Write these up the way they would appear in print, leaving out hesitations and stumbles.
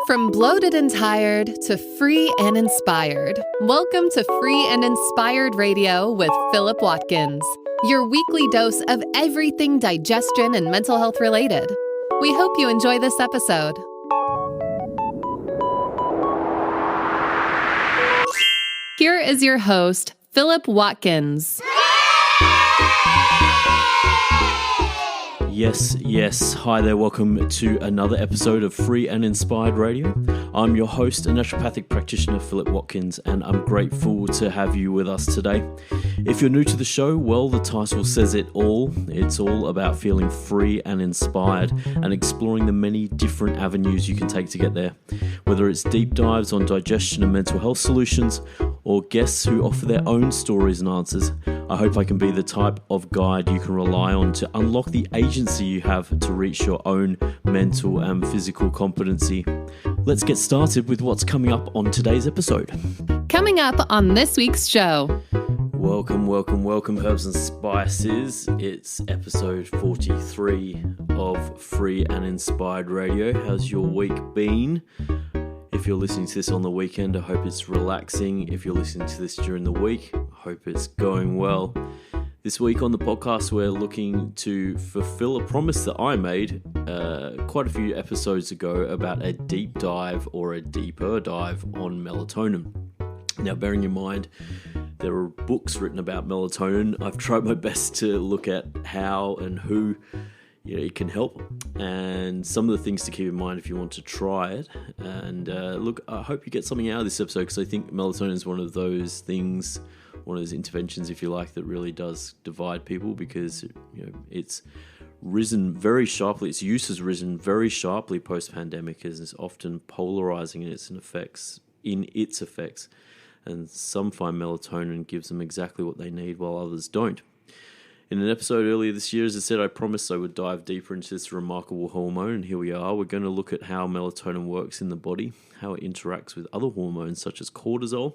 From bloated and tired to free and inspired. Welcome to Free and Inspired Radio with Philip Watkins, your weekly dose of everything digestion and mental health related. We hope you enjoy this episode. Here is your host, Philip Watkins. Yes. Hi there. Welcome to another episode of Free and Inspired Radio. I'm your host and naturopathic practitioner, Philip Watkins, and I'm grateful to have you with us today. If you're new to the show, well, the title says it all. It's all about feeling free and inspired and exploring the many different avenues you can take to get there. Whether it's deep dives on digestion and mental health solutions, or guests who offer their own stories and answers, I hope I can be the type of guide you can rely on to unlock the agency you have to reach your own mental and physical competency. Let's get started with what's coming up on today's episode. Coming up on this week's show. Welcome, herbs and spices. It's episode 43 of Free and Inspired Radio. How's your week been? If you're listening to this on the weekend, I hope it's relaxing. If you're listening to this during the week, I hope it's going well. This week on the podcast, we're looking to fulfill a promise that I made quite a few episodes ago about a deep dive or a deeper dive on melatonin. Now, bearing in mind, there are books written about melatonin. I've tried my best to look at how and who it can help, and some of the things to keep in mind if you want to try it. And look, I hope you get something out of this episode, because I think melatonin is one of those things, one of those interventions, if you like, that really does divide people, because it's risen very sharply. Its use has risen very sharply post-pandemic, as it's often polarizing in its effects. And some find melatonin gives them exactly what they need, while others don't. In an episode earlier this year, as I said, I promised I would dive deeper into this remarkable hormone, and here we are. We're going to look at how melatonin works in the body, how it interacts with other hormones such as cortisol,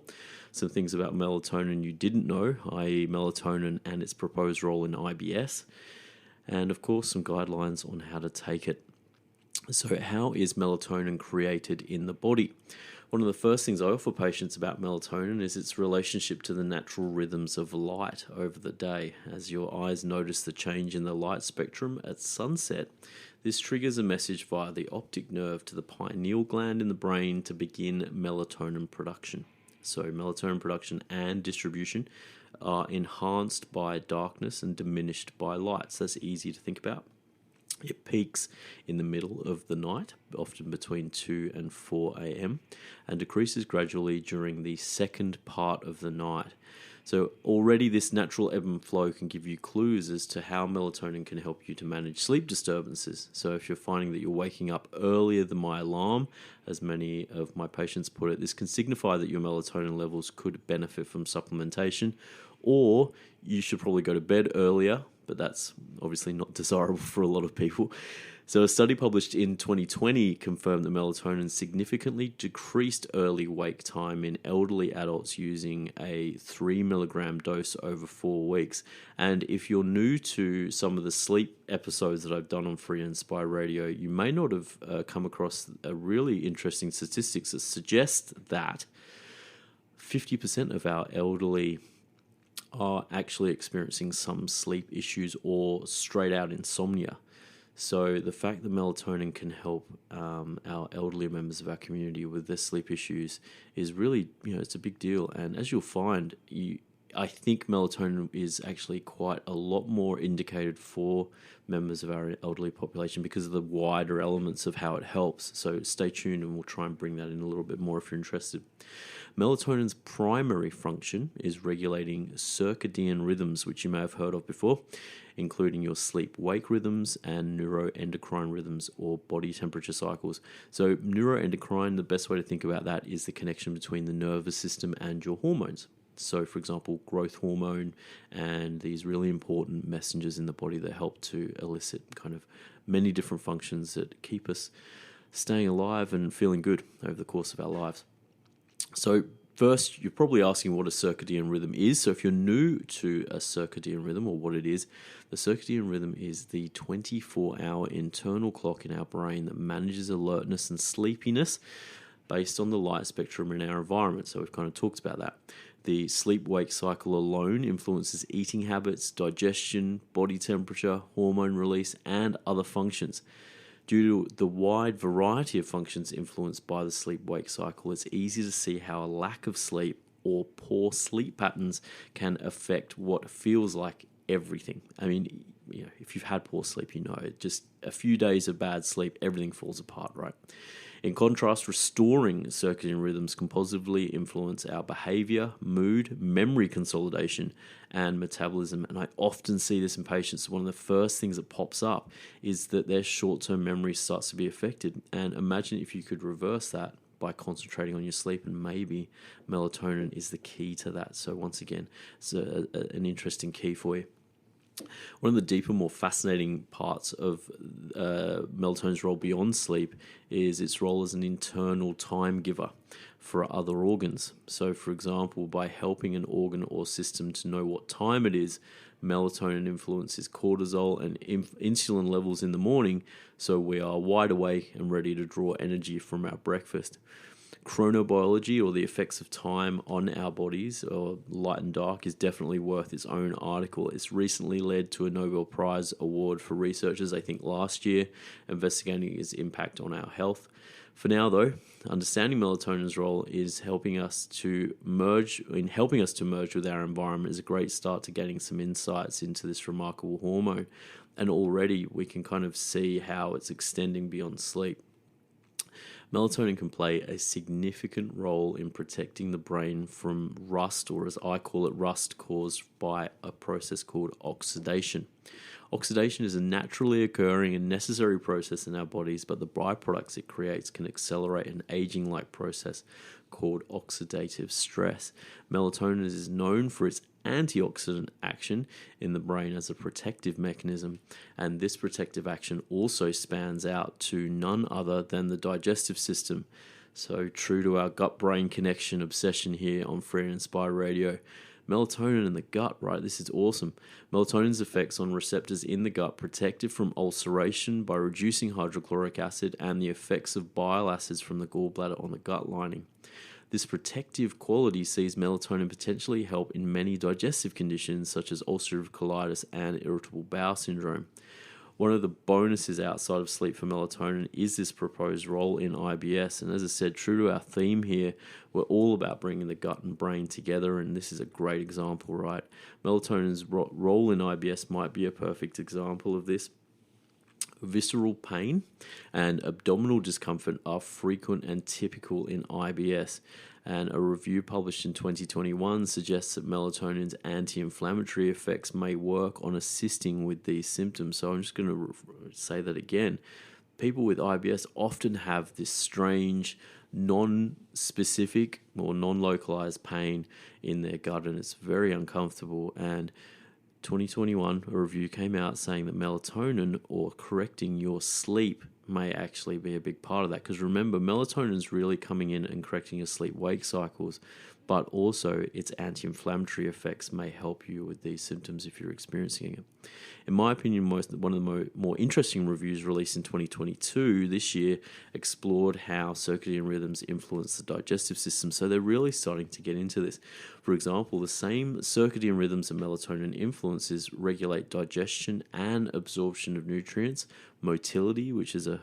some things about melatonin you didn't know, i.e. melatonin and its proposed role in IBS, and of course some guidelines on how to take it. So how is melatonin created in the body? One of the first things I offer patients about melatonin is its relationship to the natural rhythms of light over the day. As your eyes notice the change in the light spectrum at sunset, this triggers a message via the optic nerve to the pineal gland in the brain to begin melatonin production. So melatonin production and distribution are enhanced by darkness and diminished by light. So that's easy to think about. It peaks in the middle of the night, often between 2 and 4 a.m., and decreases gradually during the second part of the night. So already this natural ebb and flow can give you clues as to how melatonin can help you to manage sleep disturbances. So if you're finding that you're waking up earlier than my alarm, as many of my patients put it, this can signify that your melatonin levels could benefit from supplementation, or you should probably go to bed earlier, but that's obviously not desirable for a lot of people. So a study published in 2020 confirmed that melatonin significantly decreased early wake time in elderly adults using a 3 milligram dose over 4 weeks. And if you're new to some of the sleep episodes that I've done on Free and Inspired Radio, you may not have come across a really interesting statistics that suggest that 50% of our elderly are actually experiencing some sleep issues or straight out insomnia. So the fact that melatonin can help our elderly members of our community with their sleep issues is really, it's a big deal. And as you'll find, I think melatonin is actually quite a lot more indicated for members of our elderly population because of the wider elements of how it helps. So stay tuned and we'll try and bring that in a little bit more if you're interested. Melatonin's primary function is regulating circadian rhythms, which you may have heard of before, including your sleep-wake rhythms and neuroendocrine rhythms or body temperature cycles. So neuroendocrine, the best way to think about that is the connection between the nervous system and your hormones. So, for example, growth hormone and these really important messengers in the body that help to elicit kind of many different functions that keep us staying alive and feeling good over the course of our lives. So First, you're probably asking what a circadian rhythm is. So if you're new to a circadian rhythm or what it is, the circadian rhythm is the 24-hour internal clock in our brain that manages alertness and sleepiness based on the light spectrum in our environment. So we've kind of talked about that. The sleep-wake cycle alone influences eating habits, digestion, body temperature, hormone release, and other functions. Due to the wide variety of functions influenced by the sleep-wake cycle, it's easy to see how a lack of sleep or poor sleep patterns can affect what feels like everything. I mean, if you've had poor sleep, just a few days of bad sleep, everything falls apart, right? In contrast, restoring circadian rhythms can positively influence our behavior, mood, memory consolidation, and metabolism. And I often see this in patients. One of the first things that pops up is that their short-term memory starts to be affected. And imagine if you could reverse that by concentrating on your sleep, and maybe melatonin is the key to that. So once again, it's an interesting key for you. One of the deeper, more fascinating parts of melatonin's role beyond sleep is its role as an internal time giver for other organs. So, for example, by helping an organ or system to know what time it is, melatonin influences cortisol and insulin levels in the morning, so we are wide awake and ready to draw energy from our breakfast. Chronobiology, or the effects of time on our bodies, or light and dark, is definitely worth its own article. It's recently led to a Nobel Prize award for researchers, I think last year, investigating its impact on our health. For now, though, understanding melatonin's role is helping us to merge with our environment is a great start to getting some insights into this remarkable hormone. And already we can kind of see how it's extending beyond sleep. Melatonin can play a significant role in protecting the brain from rust, or as I call it, rust caused by a process called oxidation. Oxidation is a naturally occurring and necessary process in our bodies, but the byproducts it creates can accelerate an aging-like process called oxidative stress. Melatonin is known for its antioxidant action in the brain as a protective mechanism, and this protective action also spans out to none other than the digestive system. So true to our gut-brain connection obsession here on Free and Inspired Radio. Melatonin in the gut, right? This is awesome. Melatonin's effects on receptors in the gut protect it from ulceration by reducing hydrochloric acid and the effects of bile acids from the gallbladder on the gut lining. This protective quality sees melatonin potentially help in many digestive conditions such as ulcerative colitis and irritable bowel syndrome. One of the bonuses outside of sleep for melatonin is this proposed role in IBS. And as I said, true to our theme here, we're all about bringing the gut and brain together, and this is a great example, right? Melatonin's role in IBS might be a perfect example of this. Visceral pain and abdominal discomfort are frequent and typical in IBS, and a review published in 2021 suggests that melatonin's anti-inflammatory effects may work on assisting with these symptoms. So I'm just going to say that again. People with IBS often have this strange, non-specific or non-localized pain in their gut, and it's very uncomfortable. And 2021, a review came out saying that melatonin, or correcting your sleep, may actually be a big part of that. Because remember, melatonin is really coming in and correcting your sleep-wake cycles, but also its anti-inflammatory effects may help you with these symptoms if you're experiencing it. In my opinion, one of the more interesting reviews released in 2022 this year explored how circadian rhythms influence the digestive system. So they're really starting to get into this. For example, the same circadian rhythms that melatonin influences regulate digestion and absorption of nutrients. Motility, which is a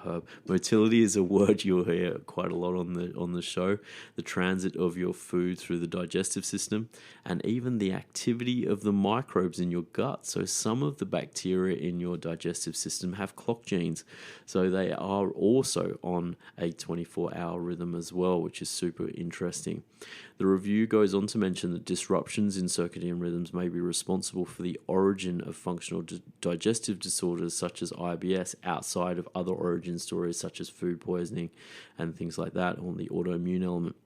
herb. Motility is a word you'll hear quite a lot on the show. The transit of your food through the digestive system, and even the activity of the microbes in your gut. So some of the bacteria in your digestive system have clock genes, so they are also on a 24-hour rhythm as well, which is super interesting. The review goes on to mention that disruptions in circadian rhythms may be responsible for the origin of functional digestive disorders such as IBS outside of other origin stories such as food poisoning and things like that, on the autoimmune element.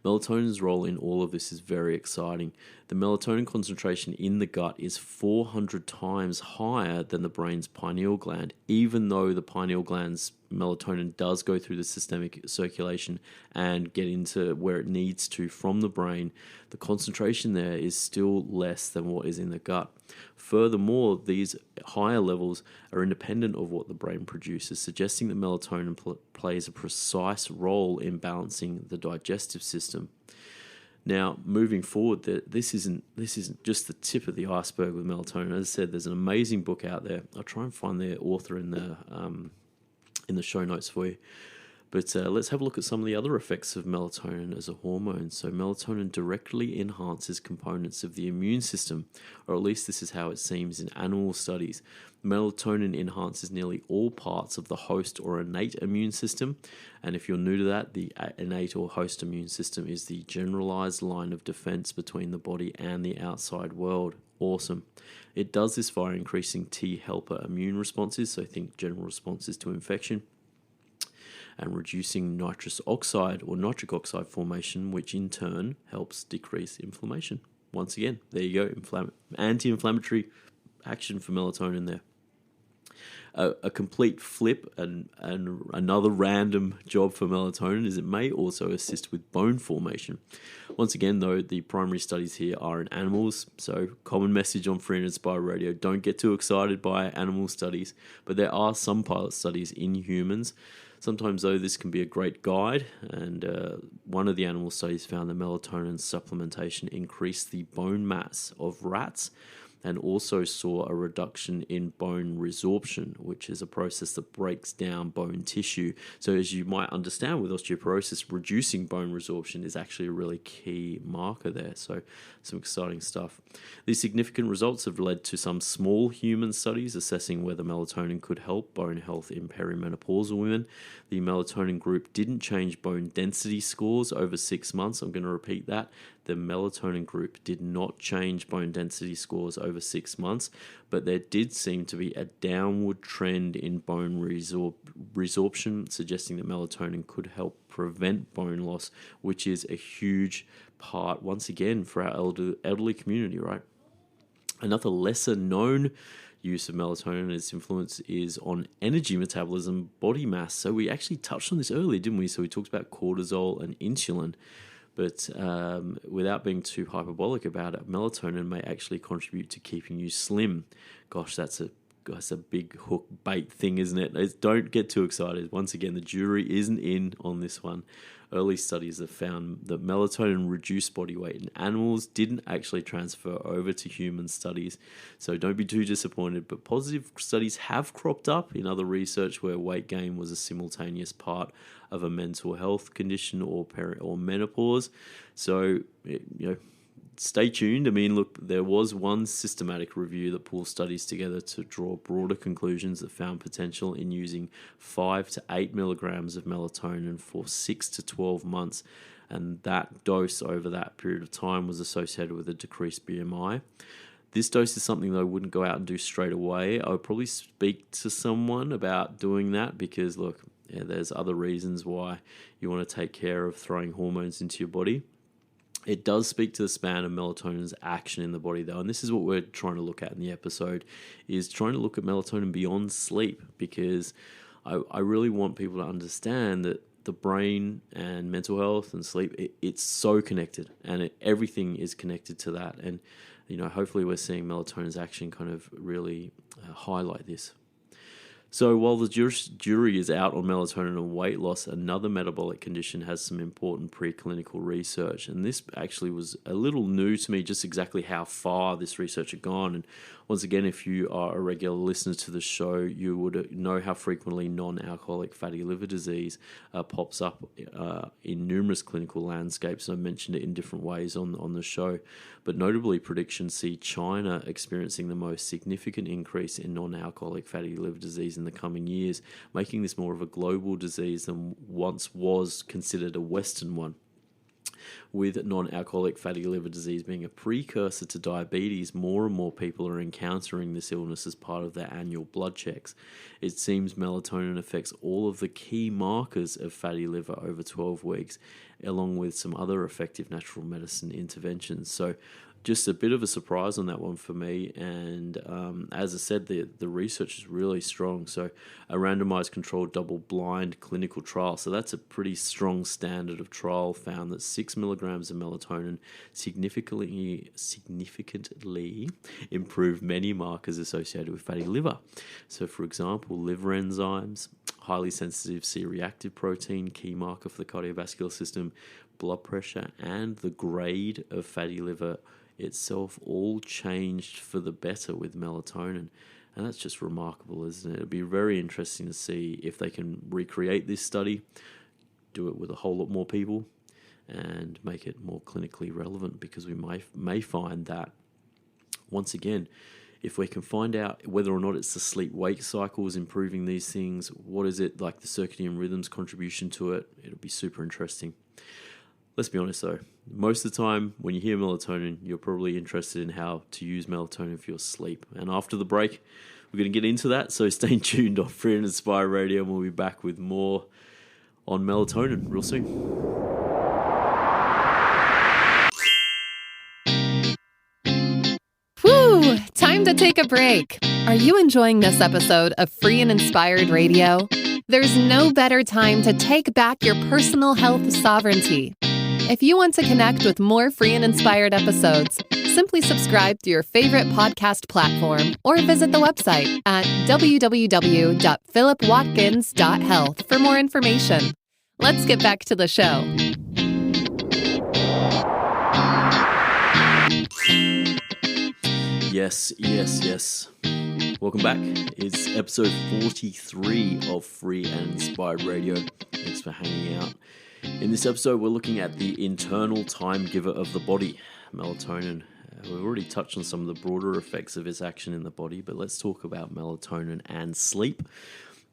Melatonin's role in all of this is very exciting. The melatonin concentration in the gut is 400 times higher than the brain's pineal gland, even though the pineal gland's melatonin does go through the systemic circulation and get into where it needs to from the brain, the concentration there is still less than what is in the gut. Furthermore, these higher levels are independent of what the brain produces, suggesting that melatonin plays a precise role in balancing the digestive system. Now, moving forward, this isn't just the tip of the iceberg with melatonin. As I said, there's an amazing book out there. I'll try and find the author in the show notes for you. But let's have a look at some of the other effects of melatonin as a hormone. So melatonin directly enhances components of the immune system, or at least this is how it seems in animal studies. Melatonin enhances nearly all parts of the host or innate immune system. And if you're new to that, the innate or host immune system is the generalized line of defense between the body and the outside world. Awesome. It does this via increasing T helper immune responses, so think general responses to infection, and reducing nitrous oxide or nitric oxide formation, which in turn helps decrease inflammation. Once again, there you go, anti-inflammatory action for melatonin there. A complete flip and another random job for melatonin is it may also assist with bone formation. Once again, though, the primary studies here are in animals, so common message on Free and Inspired Radio, don't get too excited by animal studies, but there are some pilot studies in humans. Sometimes, though, this can be a great guide, and one of the animal studies found that melatonin supplementation increased the bone mass of rats and also saw a reduction in bone resorption, which is a process that breaks down bone tissue. So as you might understand with osteoporosis, reducing bone resorption is actually a really key marker there. So some exciting stuff. These significant results have led to some small human studies assessing whether melatonin could help bone health in perimenopausal women. The melatonin group didn't change bone density scores over 6 months. I'm going to repeat that. The melatonin group did not change bone density scores over 6 months, but there did seem to be a downward trend in bone resorption, suggesting that melatonin could help prevent bone loss, which is a huge part, once again, for our elderly community, right? Another lesser known use of melatonin and its influence is on energy metabolism, body mass. So we actually touched on this earlier, didn't we? So we talked about cortisol and insulin. But without being too hyperbolic about it, melatonin may actually contribute to keeping you slim. Gosh, that's a big hook bait thing, isn't it? Don't get too excited. Once again, the jury isn't in on this one. Early studies have found that melatonin reduced body weight in animals didn't actually transfer over to human studies. So don't be too disappointed. But positive studies have cropped up in other research where weight gain was a simultaneous part of a mental health condition or menopause. So, stay tuned. I mean, look, there was one systematic review that pulled studies together to draw broader conclusions that found potential in using 5 to 8 milligrams of melatonin for 6 to 12 months. And that dose over that period of time was associated with a decreased BMI. This dose is something that I wouldn't go out and do straight away. I would probably speak to someone about doing that because, look, there's other reasons why you want to take care of throwing hormones into your body. It does speak to the span of melatonin's action in the body, though, and this is what we're trying to look at in the episode, is trying to look at melatonin beyond sleep, because I really want people to understand that the brain and mental health and sleep, it's so connected, and everything is connected to that. And, hopefully we're seeing melatonin's action kind of really highlight this. So while the jury is out on melatonin and weight loss, another metabolic condition has some important preclinical research. And this actually was a little new to me, just exactly how far this research had gone. And once again, if you are a regular listener to the show, you would know how frequently non-alcoholic fatty liver disease pops up in numerous clinical landscapes. I mentioned it in different ways on the show. But notably, predictions see China experiencing the most significant increase in non-alcoholic fatty liver disease in the coming years, making this more of a global disease than once was considered a Western one. With non-alcoholic fatty liver disease being a precursor to diabetes, more and more people are encountering this illness as part of their annual blood checks. It seems melatonin affects all of the key markers of fatty liver over 12 weeks, along with some other effective natural medicine interventions. So just a bit of a surprise on that one for me. And as I said, the research is really strong. So a randomized controlled double-blind clinical trial. So that's a pretty strong standard of trial, found that 6 milligrams of melatonin significantly improved many markers associated with fatty liver. So for example, liver enzymes, highly sensitive C-reactive protein, key marker for the cardiovascular system, blood pressure, and the grade of fatty liver itself all changed for the better with melatonin. And that's just remarkable, isn't it? It'd be very interesting to see if they can recreate this study, do it with a whole lot more people, and make it more clinically relevant, because we may find that, once again, if we can find out whether or not it's the sleep-wake cycles improving these things, what is it, like the circadian rhythms contribution to it, it'll be super interesting. Let's be honest though, most of the time when you hear melatonin, you're probably interested in how to use melatonin for your sleep. And after the break, we're going to get into that, so stay tuned on Free and Inspire Radio, and we'll be back with more on melatonin real soon. Whew, time to take a break. Are you enjoying this episode of Free and Inspired Radio? There's no better time to take back your personal health sovereignty. If you want to connect with more free and inspired episodes, simply subscribe to your favorite podcast platform or visit the website at www.philipwatkins.health for more information. Let's get back to the show. Yes. Welcome back. It's episode 43 of Free and Inspired Radio. Thanks for hanging out. In this episode, we're looking at the internal time giver of the body, melatonin. We've already touched on some of the broader effects of its action in the body, but let's talk about melatonin and sleep.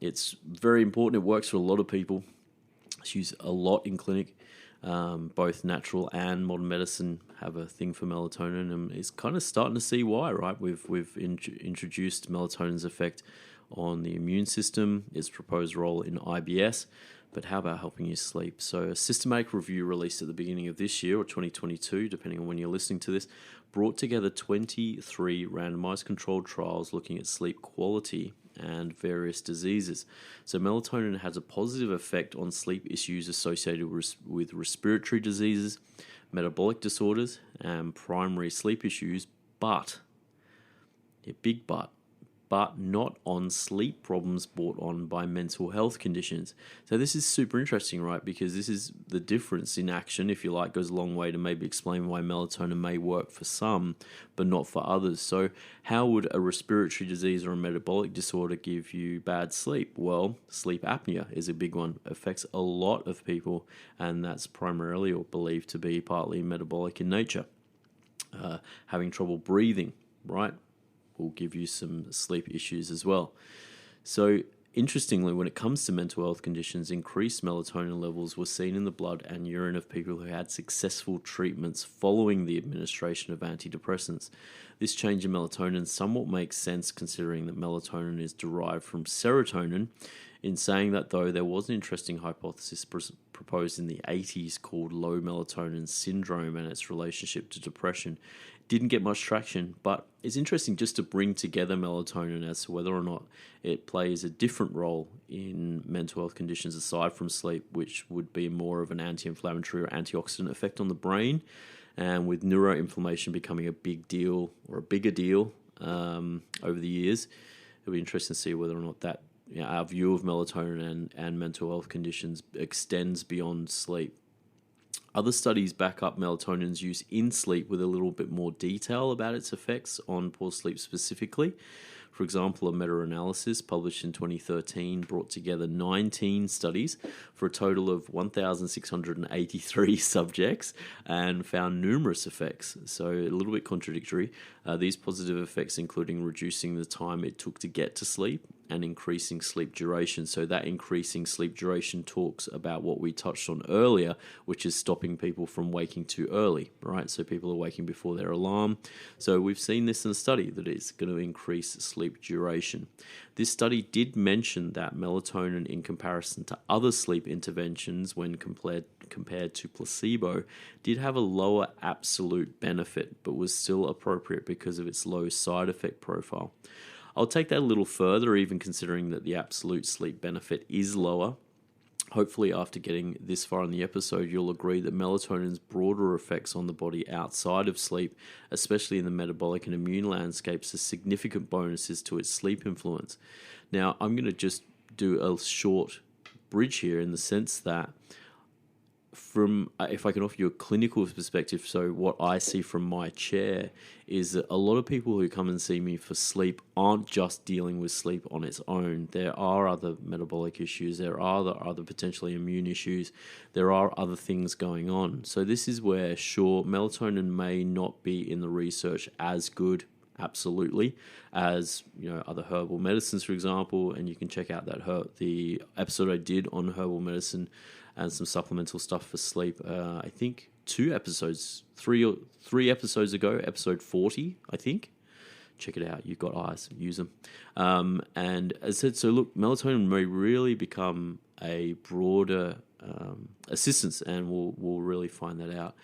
It's very important. It works for a lot of people. It's used a lot in clinic. Both natural and modern medicine have a thing for melatonin, and it's kind of starting to see why, right? We've introduced melatonin's effect on the immune system, its proposed role in IBS, but how about helping you sleep? So a systematic review released at the beginning of this year, or 2022, depending on when you're listening to this, brought together 23 randomized controlled trials looking at sleep quality and various diseases. So melatonin has a positive effect on sleep issues associated with respiratory diseases, metabolic disorders, and primary sleep issues, but not on sleep problems brought on by mental health conditions. So this is super interesting, right? Because this is the difference in action, if you like, goes a long way to maybe explain why melatonin may work for some, but not for others. So how would a respiratory disease or a metabolic disorder give you bad sleep? Well, sleep apnea is a big one. It affects a lot of people, and that's primarily or believed to be partly metabolic in nature. Having trouble breathing, right, will give you some sleep issues as well. So interestingly, when it comes to mental health conditions, increased melatonin levels were seen in the blood and urine of people who had successful treatments following the administration of antidepressants. This change in melatonin somewhat makes sense, considering that melatonin is derived from serotonin, in saying that, though, there was an interesting hypothesis proposed in the 80s called low melatonin syndrome and its relationship to depression. Didn't get much traction, but it's interesting just to bring together melatonin as to whether or not it plays a different role in mental health conditions aside from sleep, which would be more of an anti-inflammatory or antioxidant effect on the brain. And with neuroinflammation becoming a big deal or a bigger deal over the years, it'll be interesting to see whether or not that, our view of melatonin and mental health conditions extends beyond sleep. Other studies back up melatonin's use in sleep with a little bit more detail about its effects on poor sleep specifically. For example, a meta-analysis published in 2013 brought together 19 studies for a total of 1,683 subjects and found numerous effects. So a little bit contradictory. These positive effects including reducing the time it took to get to sleep and increasing sleep duration. So that increasing sleep duration talks about what we touched on earlier, which is stopping people from waking too early, right? So people are waking before their alarm. So we've seen this in a study that it's going to increase sleep sleep duration. This study did mention that melatonin, in comparison to other sleep interventions when compared to placebo, did have a lower absolute benefit, but was still appropriate because of its low side effect profile. I'll take that a little further, even considering that the absolute sleep benefit is lower. Hopefully, after getting this far in the episode, you'll agree that melatonin's broader effects on the body outside of sleep, especially in the metabolic and immune landscapes, are significant bonuses to its sleep influence. Now, I'm going to just do a short bridge here in the sense that if I can offer you a clinical perspective, so what I see from my chair is that a lot of people who come and see me for sleep aren't just dealing with sleep on its own. There are other metabolic issues, there are other potentially immune issues, there are other things going on. So this is where, sure, melatonin may not be in the research as good, absolutely, as other herbal medicines, for example. And you can check out the episode I did on herbal medicine and some supplemental stuff for sleep. I think 3 episodes ago, episode 40, I think. Check it out. You've got eyes, use them. And as I said, so look, melatonin may really become a broader assistance, and we'll really find that out.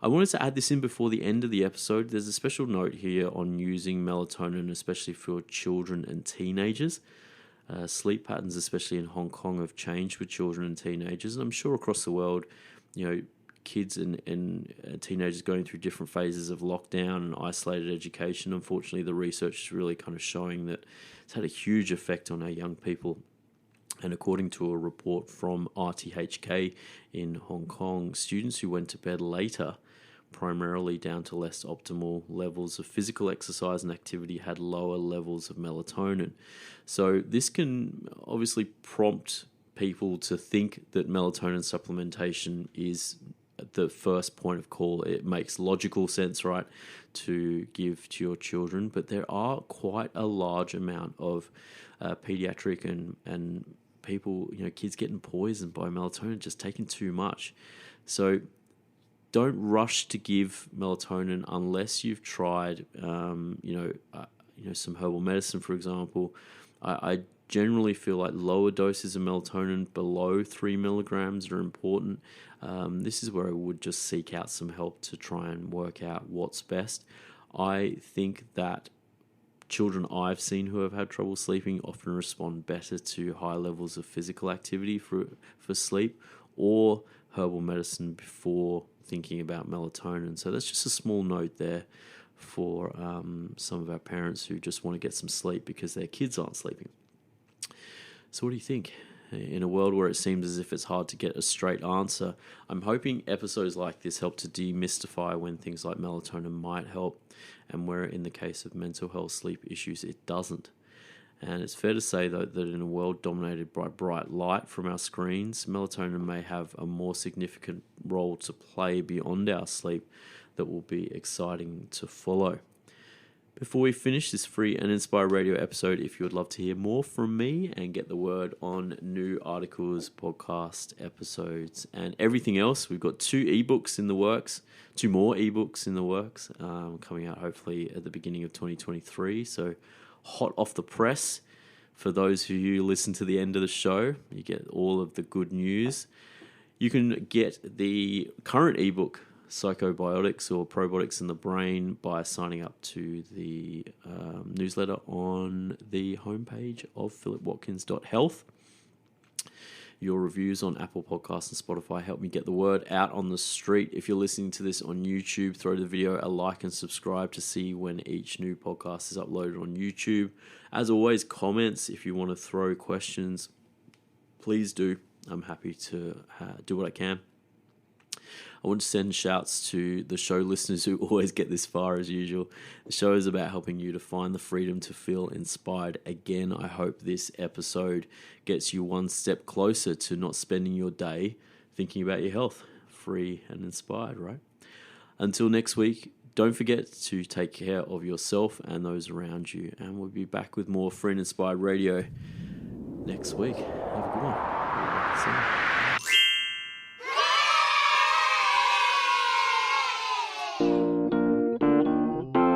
I wanted to add this in before the end of the episode. There's a special note here on using melatonin, especially for children and teenagers. Sleep patterns, especially in Hong Kong, have changed with children and teenagers. And I'm sure across the world, kids and teenagers going through different phases of lockdown and isolated education. Unfortunately, the research is really kind of showing that it's had a huge effect on our young people. And according to a report from RTHK in Hong Kong, students who went to bed later, primarily down to less optimal levels of physical exercise and activity, had lower levels of melatonin. So this can obviously prompt people to think that melatonin supplementation is the first point of call. It makes logical sense, right, to give to your children, but there are quite a large amount of pediatric and people, kids getting poisoned by melatonin, just taking too much. So don't rush to give melatonin unless you've tried, some herbal medicine, for example. I generally feel like lower doses of melatonin below 3 milligrams are important. This is where I would just seek out some help to try and work out what's best. I think that children I've seen who have had trouble sleeping often respond better to high levels of physical activity for sleep, or herbal medicine before thinking about melatonin. So that's just a small note there for some of our parents who just want to get some sleep because their kids aren't sleeping. So what do you think? In a world where it seems as if it's hard to get a straight answer, I'm hoping episodes like this help to demystify when things like melatonin might help, and where in the case of mental health sleep issues it doesn't. And it's fair to say, though, that in a world dominated by bright light from our screens, melatonin may have a more significant role to play beyond our sleep that will be exciting to follow. Before we finish this free and Inspire Radio episode, if you would love to hear more from me and get the word on new articles, podcast episodes, and everything else, we've got 2 more ebooks in the works, coming out hopefully at the beginning of 2023. So hot off the press. For those who you listen to the end of the show, you get all of the good news. You can get the current ebook, Psychobiotics or Probiotics in the Brain, by signing up to the newsletter on the homepage of philipwatkins.health. Your reviews on Apple Podcasts and Spotify help me get the word out on the street. If you're listening to this on YouTube, throw the video a like and subscribe to see when each new podcast is uploaded on YouTube. As always, comments, if you want to throw questions, please do. I'm happy to do what I can. I want to send shouts to the show listeners who always get this far as usual. The show is about helping you to find the freedom to feel inspired again. I hope this episode gets you one step closer to not spending your day thinking about your health. Free and inspired, right? Until next week, don't forget to take care of yourself and those around you. And we'll be back with more Free and Inspired Radio next week. Have a good one. See you.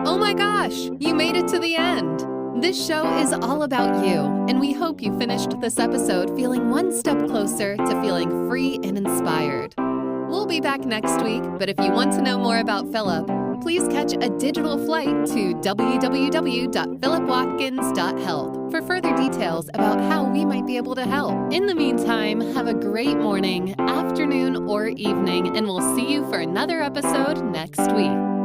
Oh my gosh, you made it to the end. This show is all about you, and we hope you finished this episode feeling one step closer to feeling free and inspired. We'll be back next week, but if you want to know more about Philip, please catch a digital flight to www.philipwatkins.health for further details about how we might be able to help. In the meantime, have a great morning, afternoon, or evening, and we'll see you for another episode next week.